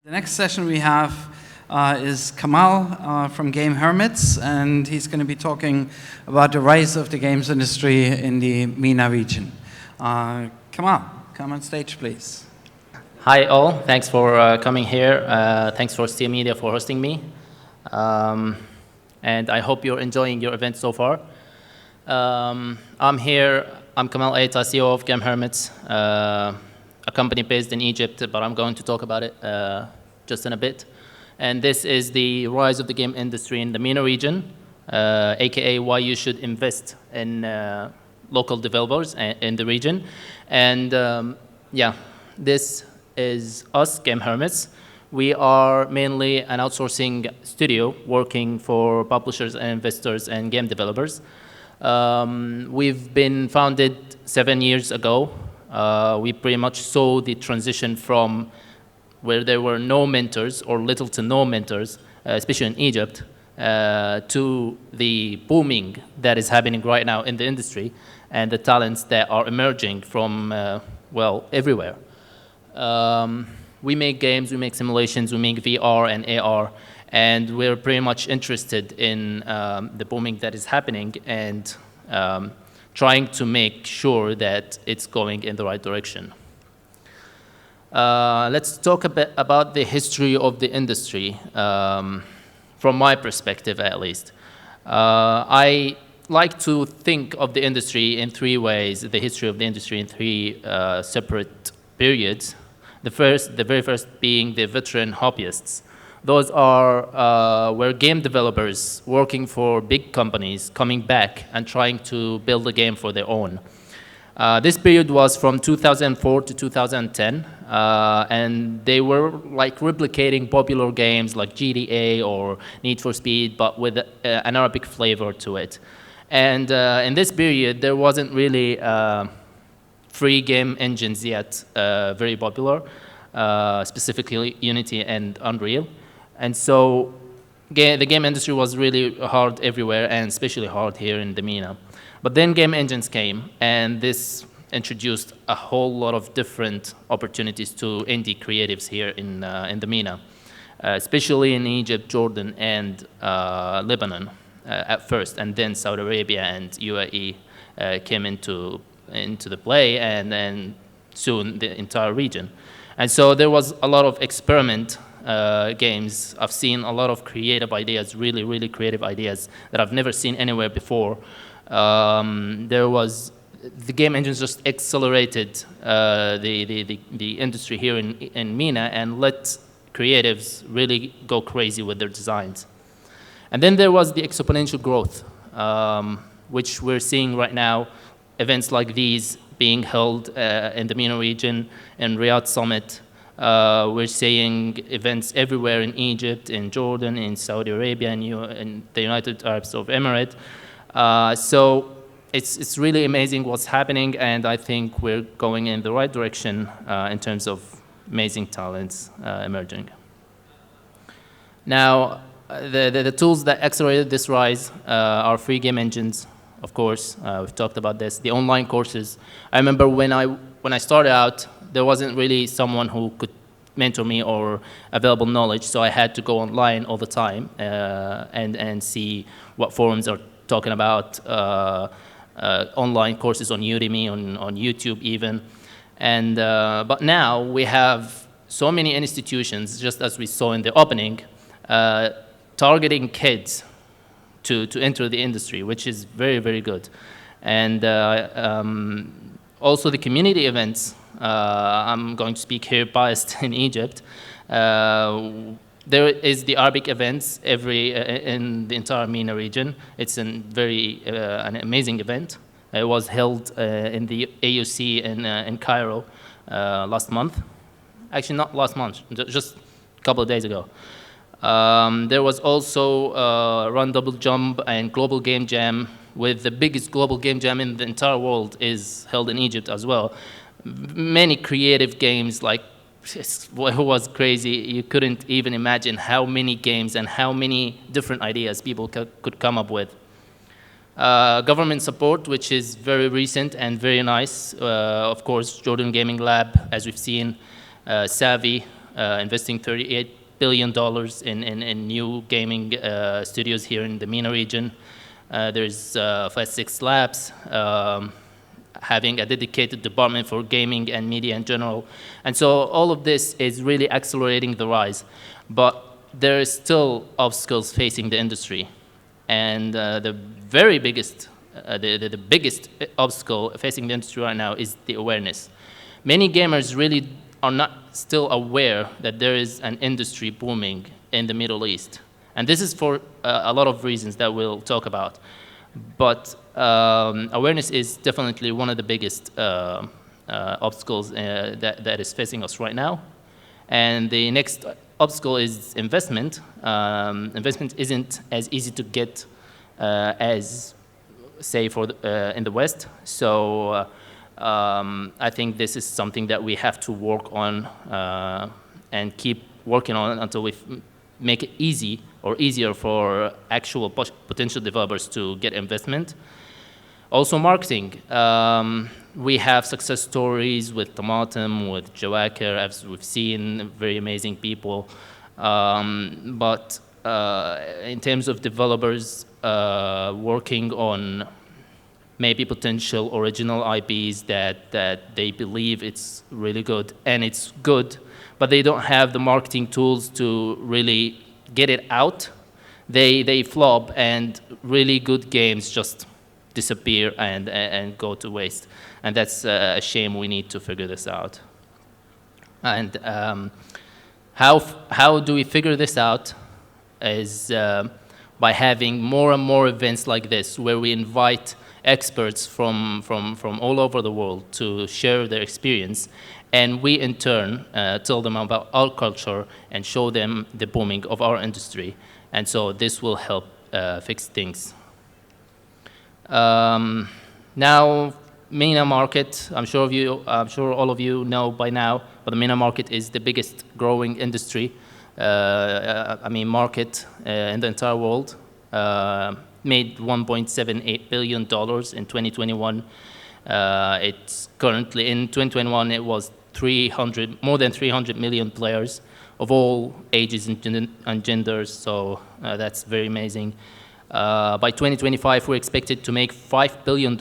The next session we have is Kamal from Game Hermits, and he's going to be talking about the rise of the games industry in the MENA region. Kamal, come on stage, please. Hi all, thanks for coming here. Thanks for Steam Media for hosting me. And I hope you're enjoying your event so far. I'm Kamal Aittah, CEO of Game Hermits, a company based in Egypt, but I'm going to talk about it just in a bit. And this is the rise of the game industry in the MENA region, aka why you should invest in local developers in the region. And yeah, this is us, Game Hermits. We are mainly an outsourcing studio working for publishers and investors and game developers. We've been founded 7 years ago. We pretty much saw the transition from where there were no mentors or little to no mentors, especially in Egypt, to the booming that is happening right now in the industry and the talents that are emerging from, well, everywhere. We make games, we make simulations, we make VR and AR, and we're pretty much interested in the booming that is happening and trying to make sure that it's going in the right direction. Let's talk a bit about the history of the industry, from my perspective at least. I like to think of the industry in three ways, the history of the industry in three separate periods. The very first being the veteran hobbyists. Those are where game developers working for big companies coming back and trying to build a game for their own. This period was from 2004 to 2010, and they were like replicating popular games like GTA or Need for Speed, but with an Arabic flavor to it. And in this period, there wasn't really free game engines yet very popular, specifically Unity and Unreal. And so the game industry was really hard everywhere, and especially hard here in the MENA. But then game engines came, and this introduced a whole lot of different opportunities to indie creatives here in the MENA, especially in Egypt, Jordan, and Lebanon at first, and then Saudi Arabia and UAE came into the play, and then soon the entire region. And so there was a lot of experiment games. I've seen a lot of creative ideas, really, really creative ideas that I've never seen anywhere before. The game engines just accelerated the industry here in MENA and let creatives really go crazy with their designs. And then there was the exponential growth, which we're seeing right now, events like these being held in the MENA region, in Riyadh Summit. We're seeing events everywhere in Egypt, in Jordan, in Saudi Arabia, in the United Arab Emirates. So it's really amazing what's happening, and I think we're going in the right direction in terms of amazing talents emerging. Now, the tools that accelerated this rise are free game engines, of course. We've talked about this. The online courses. I remember when I started out, there wasn't really someone who could mentor me or available knowledge, so I had to go online all the time and see what forums are talking about, online courses on Udemy, on YouTube even. And but now we have so many institutions, just as we saw in the opening, targeting kids to enter the industry, which is very, very good. And also the community events. I'm going to speak here biased in Egypt. There is the Arabic events in the entire MENA region. It's an amazing event. It was held in the AUC in Cairo last month. Actually, not last month, just a couple of days ago. There was also Run Double Jump and Global Game Jam, with the biggest global game jam in the entire world is held in Egypt as well. Many creative games, like it was crazy. You couldn't even imagine how many games and how many different ideas people could come up with. Government support, which is very recent and very nice. Of course, Jordan Gaming Lab, as we've seen, Savvy, investing $38 billion in new gaming studios here in the MENA region. There's Fast 6 Labs, having a dedicated department for gaming and media in general. And so all of this is really accelerating the rise. But there is still obstacles facing the industry. And the very biggest, the biggest obstacle facing the industry right now is the awareness. Many gamers really are not still aware that there is an industry booming in the Middle East. And this is for a lot of reasons that we'll talk about. But awareness is definitely one of the biggest obstacles that is facing us right now. And the next obstacle is investment. Investment isn't as easy to get as, say, in the West. So I think this is something that we have to work on and keep working on until we make it easy or easier for actual potential developers to get investment. Also marketing. We have success stories with Tomatum, with Jawakir, as we've seen, very amazing people. But in terms of developers working on maybe potential original IPs that they believe it's really good, and it's good, but they don't have the marketing tools to really get it out, they flop, and really good games just disappear and go to waste. And that's a shame. We need to figure this out. And how do we figure this out is by having more and more events like this, where we invite experts from all over the world to share their experience, and we in turn tell them about our culture and show them the booming of our industry. And so this will help fix things. Now, MENA market, I'm sure all of you know by now, but the MENA market is the biggest growing industry, market in the entire world. Made $1.78 billion in 2021. It's currently, in 2021, it was more than 300 million players of all ages and genders, so that's very amazing. By 2025, we're expected to make $5 billion,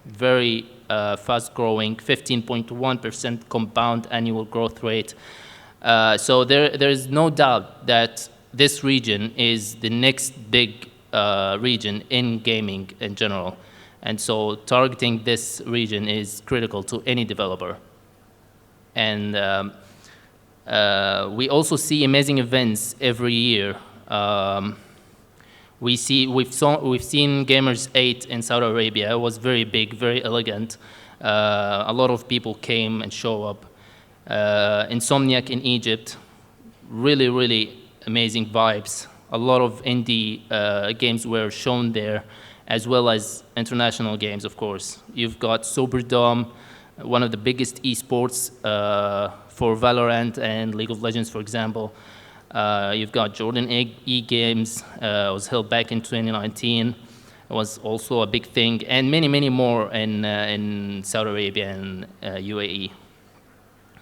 very fast growing, 15.1% compound annual growth rate. So there is no doubt that this region is the next big region in gaming in general. And so targeting this region is critical to any developer. And we also see amazing events every year. We've seen Gamers 8 in Saudi Arabia. It was very big, very elegant. A lot of people came and show up. Insomniac in Egypt, really, really amazing vibes. A lot of indie games were shown there, as well as international games, of course. You've got Superdome, one of the biggest esports for Valorant and League of Legends, for example. You've got Jordan E Games, was held back in 2019. It was also a big thing, and many, many more in Saudi Arabia and UAE.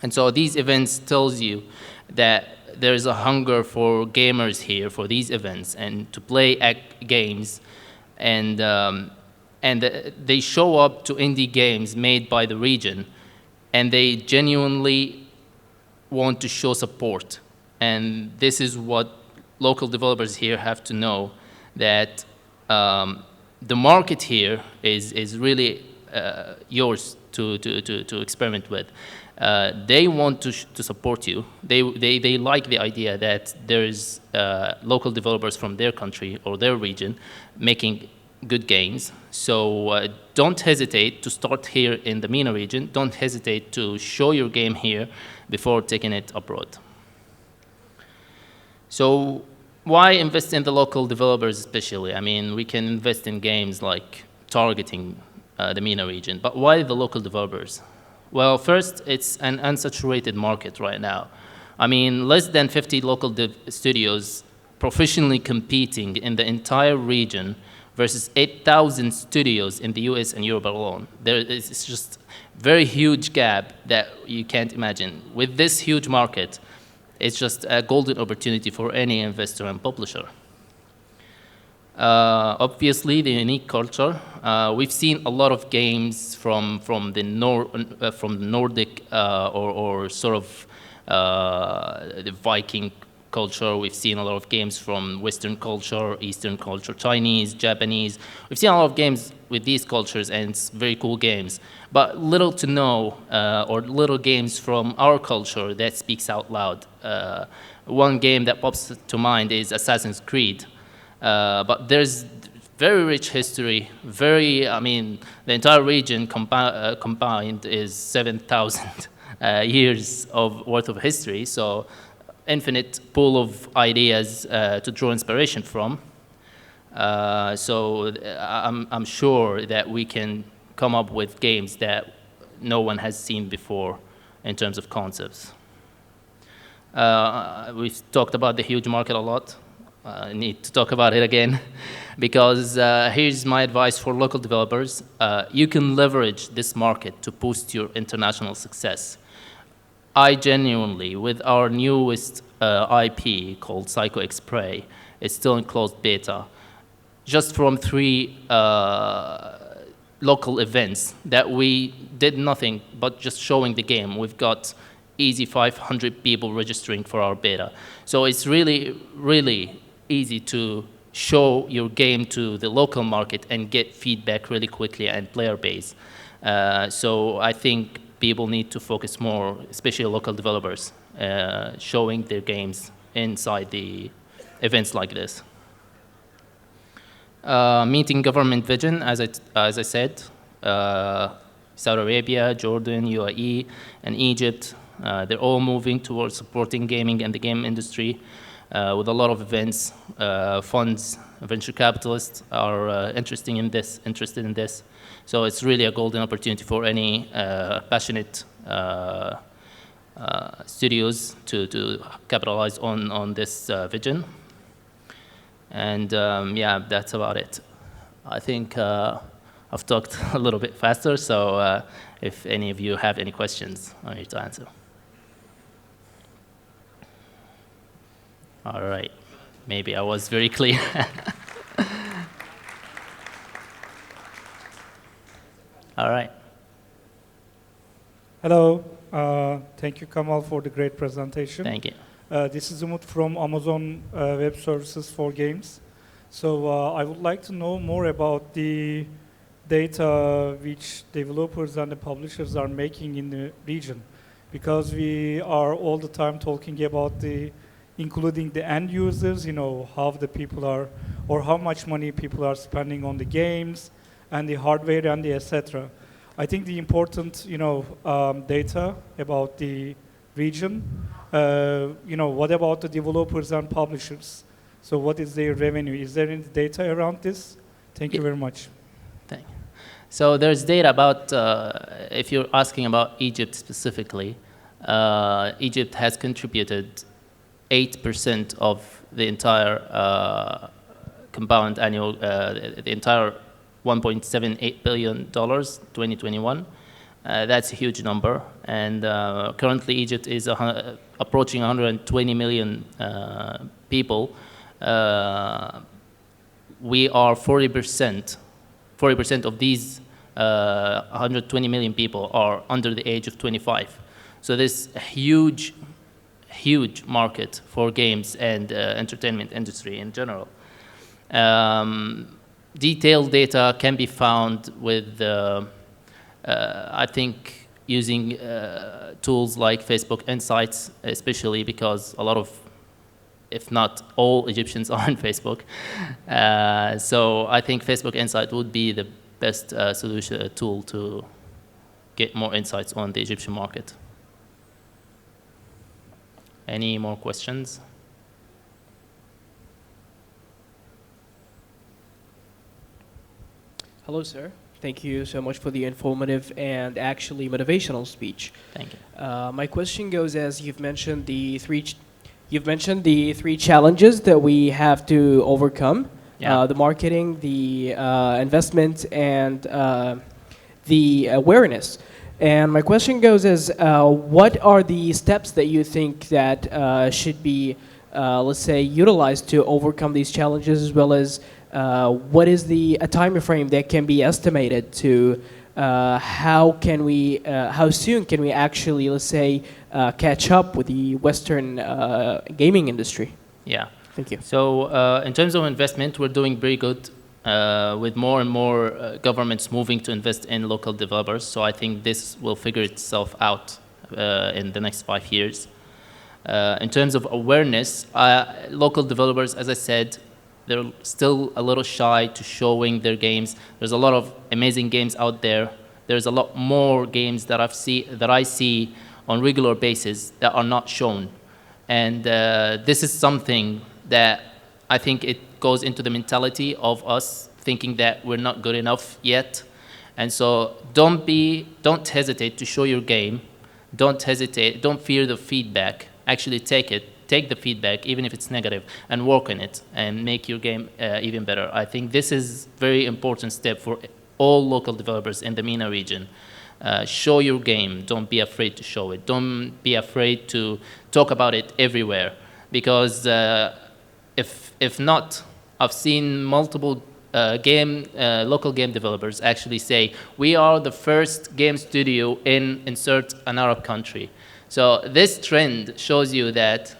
And so these events tells you that there's a hunger for gamers here for these events and to play games, and they show up to indie games made by the region, and they genuinely want to show support. And this is what local developers here have to know, that the market here is really yours to experiment with. They want to support you. They like the idea that there is local developers from their country or their region making good games. So don't hesitate to start here in the MENA region. Don't hesitate to show your game here before taking it abroad. So why invest in the local developers especially? I mean, we can invest in games like targeting the MENA region, but why the local developers? Well, first, it's an unsaturated market right now. I mean, less than 50 local studios professionally competing in the entire region versus 8,000 studios in the US and Europe alone. It's just very huge gap that you can't imagine. With this huge market, it's just a golden opportunity for any investor and publisher. Obviously, the unique culture. We've seen a lot of games from the Nordic or sort of the Viking culture. We've seen a lot of games from Western culture, Eastern culture, Chinese, Japanese. We've seen a lot of games with these cultures, and it's very cool games. But little to no, or little games from our culture that speaks out loud. One game that pops to mind is Assassin's Creed. But there's very rich history, the entire region combined is 7,000 years worth of history, so infinite pool of ideas to draw inspiration from. So I'm sure that we can come up with games that no one has seen before in terms of concepts. We've talked about the huge market a lot. I need to talk about it again because here's my advice for local developers. You can leverage this market to boost your international success. I genuinely, with our newest IP called Psycho X-Prey, it's still in closed beta, just from 3 local events that we did nothing but just showing the game. We've got easy 500 people registering for our beta. So it's really, really easy to show your game to the local market and get feedback really quickly and player base. So I think people need to focus more, especially local developers, showing their games inside the events like this. Meeting government vision, as I said, Saudi Arabia, Jordan, UAE, and Egypt, they're all moving towards supporting gaming and the game industry with a lot of events. Funds, venture capitalists are interested in this. So it's really a golden opportunity for any passionate studios to capitalize on this vision. And yeah, that's about it. I think I've talked a little bit faster, so if any of you have any questions, I'm here to answer. All right, maybe I was very clear. All right. Hello, thank you, Kamal, for the great presentation. Thank you. This is Umut from Amazon Web Services for Games. So I would like to know more about the data which developers and the publishers are making in the region, because we are all the time talking about including the end users, how the people are, or how much money people are spending on the games and the hardware and the etc. I think the important, data about the region, what about the developers and publishers? So what is their revenue? Is there any data around this? Thank you very much. Thank you. So there's data about, if you're asking about Egypt specifically, Egypt has contributed 8% of the entire compound annual, the entire $1.78 billion 2021. That's a huge number, and currently Egypt is approaching 120 million people. We are 40%. 40% of these 120 million people are under the age of 25. So there's a huge market for games and entertainment industry in general. Detailed data can be found with, I think, using tools like Facebook Insights, especially because a lot of, if not all, Egyptians are on Facebook. So I think Facebook Insight would be the best tool to get more insights on the Egyptian market. Any more questions? Hello, sir. Thank you so much for the informative and actually motivational speech. Thank you. My question goes as you've mentioned the three challenges that we have to overcome: the marketing, the investment, and the awareness. And my question goes as, what are the steps that you think that should be, let's say, utilized to overcome these challenges, as well as what is a time frame that can be estimated to how soon can we actually, let's say, catch up with the Western gaming industry? Yeah. Thank you. So in terms of investment, we're doing very good with more and more governments moving to invest in local developers. So I think this will figure itself out in the next 5 years. In terms of awareness, local developers, as I said, they're still a little shy to showing their games. There's a lot of amazing games out there. There's a lot more games that I see on regular basis that are not shown. And this is something that I think it goes into the mentality of us thinking that we're not good enough yet. And so don't hesitate to show your game. Don't hesitate, don't fear the feedback. Actually take the feedback, even if it's negative, and work on it and make your game even better. I think this is very important step for all local developers in the MENA region. Show your game. Don't be afraid to show it. Don't be afraid to talk about it everywhere. Because if not, I've seen multiple local game developers actually say, we are the first game studio in insert an Arab country. So this trend shows you that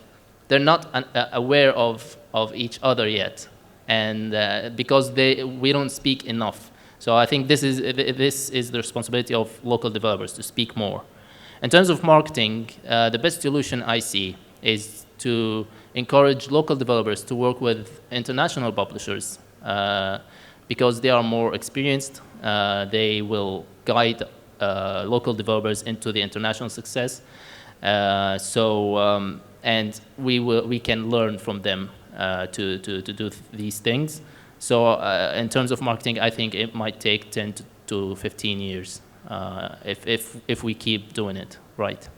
they're not aware of each other yet, and because we don't speak enough. So I think this is the responsibility of local developers to speak more. In terms of marketing, the best solution I see is to encourage local developers to work with international publishers because they are more experienced. They will guide local developers into the international success. And we can learn from them to do these things. So in terms of marketing, I think it might take 10 to 15 years if we keep doing it right.